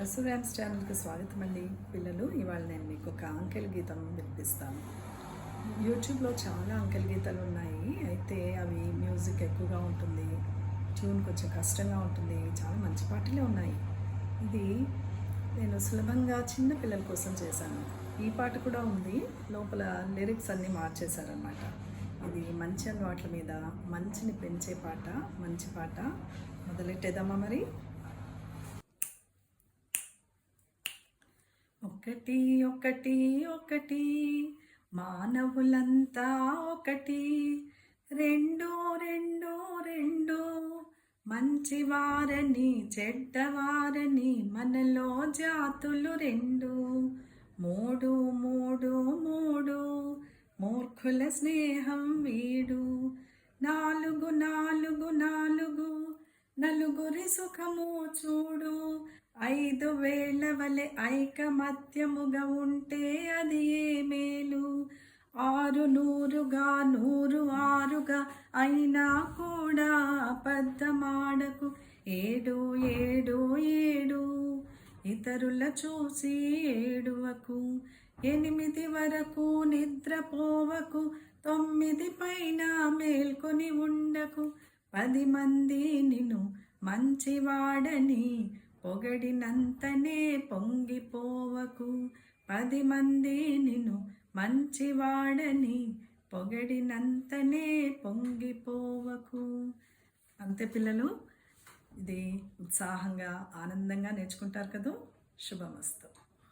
Rasu dance ఛానల్కి స్వాగతం అండి. పిల్లలు, ఇవాళ నేను మీకు ఒక అంకెల్ గీతం వినిపిస్తాను. యూట్యూబ్లో చాలా అంకెల్ గీతాలు ఉన్నాయి. అయితే అవి మ్యూజిక్ ఎక్కువగా ఉంటుంది, ట్యూన్ కొంచెం కష్టంగా ఉంటుంది. చాలా మంచి పాటలే ఉన్నాయి. ఇది నేను సులభంగా చిన్న పిల్లల కోసం చేశాను. ఈ పాట కూడా ఉంది, లోపల లిరిక్స్ అన్నీ మార్చేశారనమాట. ఇది మంచి అలవాట్ల మీద మంచిని పెంచే పాట, మంచి పాట. మొదలెట్టేద్దామా మరి? ఒకటి ఒకటి ఒకటి మానవులంతా ఒకటి, రెండు రెండు రెండు మంచివారని చెడ్డవారని మనలో జాతులు రెండు, మూడు మూడు మూడు మూర్ఖుల స్నేహం వీడు, నాలుగు నాలుగు నాలుగు నలుగురి సుఖము చూడు, 5,000 వలె ఐకమత్యముగా ఉంటే అది ఏ మేలు, 600గా 106గా అయినా కూడా అబద్ధమాడకు, 7 7 7 ఇతరుల చూసి ఏడువకు, 8 వరకు నిద్రపోవకు, 9 పైన మేల్కొని ఉండకు, 10 మంది నిన్ను మంచివాడని పొగడినంతనే పొంగిపోవకు, 10 మంది నిన్ను మంచివాడని పొగడినంతనే పొంగిపోవకు. అంతే పిల్లలు, ఇది ఉత్సాహంగా ఆనందంగా నేర్చుకుంటారు కదా. శుభమస్తు.